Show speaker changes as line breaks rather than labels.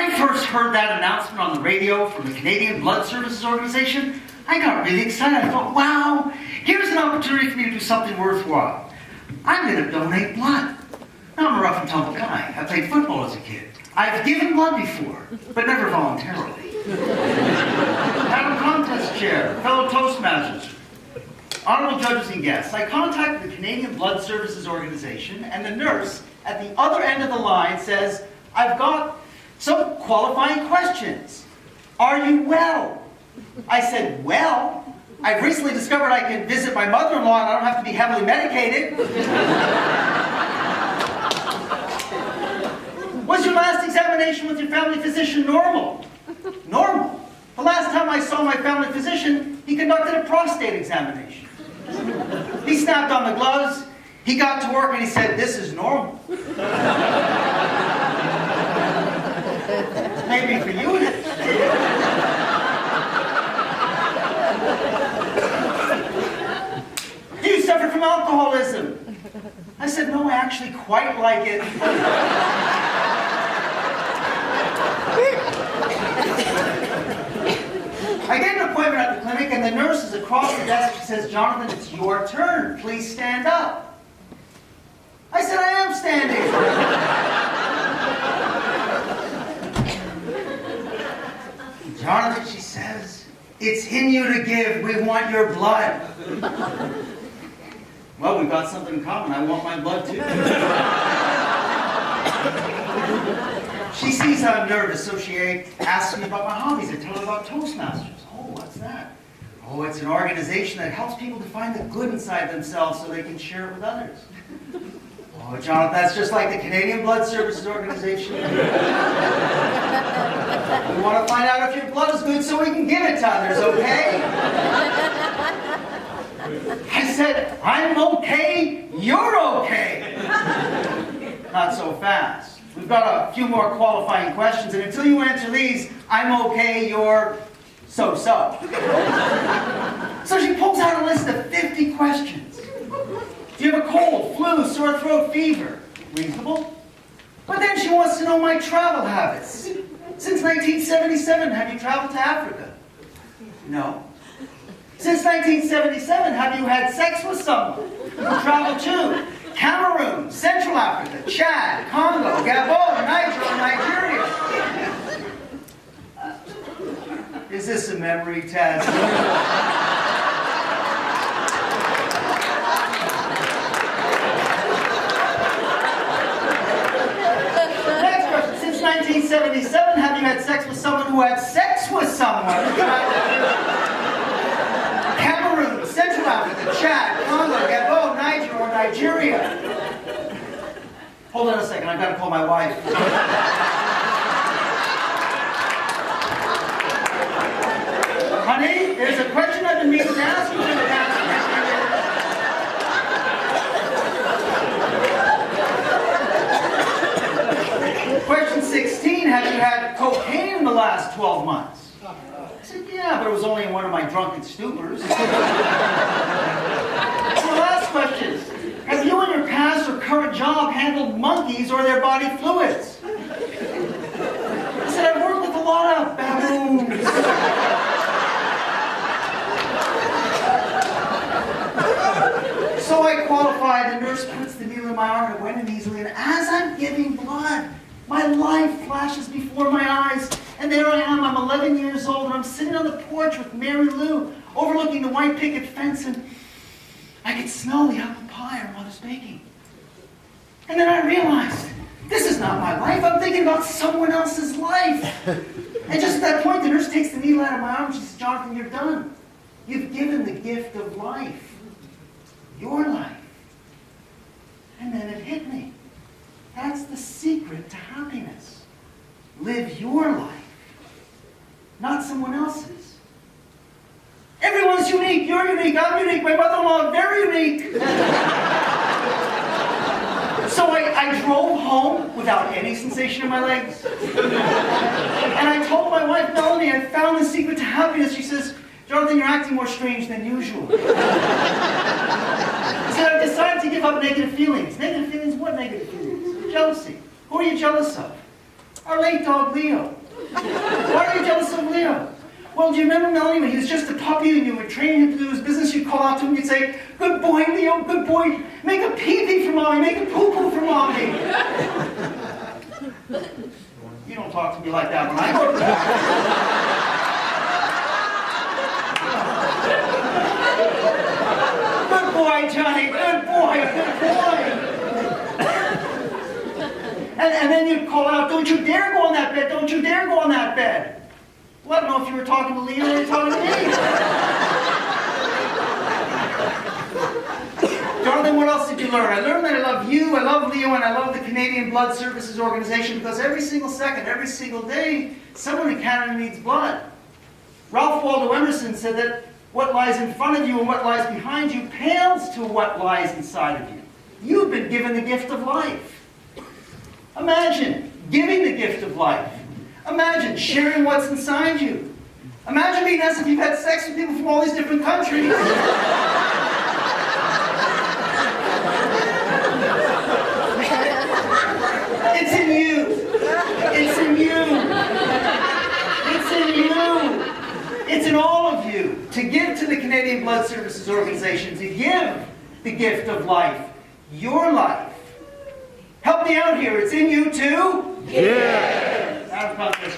I first heard that announcement on the radio from the Canadian Blood Services Organization, I got really excited. I thought, wow, here's an opportunity for me to do something worthwhile. I'm going to donate blood. Now, I'm a rough and tumble guy. I played football as a kid. I've given blood before, but never voluntarily. Panel contest chair, fellow Toastmasters, honorable judges and guests, I contacted the Canadian Blood Services Organization, and the nurse at the other end of the line says, I've got some qualifying questions. Are you well? I said, well, I've recently discovered I can visit my mother-in-law and I don't have to be heavily medicated. Was your last examination with your family physician normal? Normal. The last time I saw my family physician, he conducted a prostate examination. He snapped on the gloves, he got to work and he said, this is normal. Maybe for you it is. Do you suffer from alcoholism? I said, no, I actually quite like it. I get an appointment at the clinic and the nurse is across the desk. She says, Jonathan, it's your turn. Please stand up. I said, I am standing. Jonathan, she says, it's in you to give. We want your blood. Well, we've got something in common. I want my blood too. She sees I'm nervous, so she asks me about my hobbies. I tell her about Toastmasters. Oh, what's that? Oh, it's an organization that helps people to find the good inside themselves so they can share it with others. Oh, Jonathan, that's just like the Canadian Blood Services Organization. We want to find out if your blood is good so we can give it to others, okay? I said, I'm okay, you're okay. Not so fast. We've got a few more qualifying questions, and until you answer these, I'm okay, you're so-so. So she pulls out a list of 50 questions. Do you have a cold, flu, sore throat, fever? Reasonable. But then she wants to know my travel habits. Since 1977, have you traveled to Africa? No. Since 1977, have you had sex with someone who traveled to Cameroon, Central Africa, Chad, Congo, Gabon, Niger, or Nigeria? Is this a memory test? Next question. Since 1977, have you had sex with someone who had sex with someone? Cameroon, Central Africa, Chad, Congo, Gabon, Niger, or Nigeria? Hold on a second, I've got to call my wife. Honey, there's a question I've been meaning to ask you in the past. Question 16, have you had cocaine in the last 12 months? I said, yeah, but it was only in one of my drunken stupors. So last question. Have you in your past or current job handled monkeys or their body fluids? I said, I've worked with a lot of baboons. So I qualified. The nurse puts the needle in my arm. It went in easily. And as I'm giving blood, my life flashes before my eyes. And there I am. I'm 11 years old, and I'm sitting on the porch with Mary Lou, overlooking the white picket fence, and I could smell the apple pie our mother's baking. And then I realized, this is not my life. I'm thinking about someone else's life. And just at that point, the nurse takes the needle out of my arm. She says, Jonathan, you're done. You've given the gift of life. Your life. And then it hit me. That's the secret to happiness. Live your life, not someone else's. Everyone's unique. You're unique. I'm unique. My mother-in-law is very unique. So I drove home without any sensation in my legs. And I told my wife, Melanie, I found the secret to happiness. She says, Jonathan, you're acting more strange than usual. I said, I've decided to give up negative feelings. Negative feelings? What negative feelings? Jealousy. Who are you jealous of? Our late dog, Leo. Why are you jealous of Leo? Well, do you remember, Melanie, when he was just a puppy and you were training him to do his business, you'd call out to him, you'd say, "Good boy, Leo, good boy. Make a pee-pee for mommy, make a poo-poo for mommy." You don't talk to me like that when I go to bed. Good boy, Johnny, good boy, good boy. And then you'd call out, "Don't you dare go on that bed, don't you dare go on that bed." Well, I don't know if you were talking to Leo or you were talking to me. Jonathan, what else did you learn? I learned that I love you, I love Leo, and I love the Canadian Blood Services Organization because every single second, every single day, someone in Canada needs blood. Ralph Waldo Emerson said that what lies in front of you and what lies behind you pales to what lies inside of you. You've been given the gift of life. Imagine giving the gift of life. Imagine sharing what's inside you. Imagine being asked if you've had sex with people from all these different countries. It's in you. It's in you. It's in you. It's in all of you. To give to the Canadian Blood Services Organization, to give the gift of life, your life. Help me out here. It's in you too?
Yeah.
Out of contest.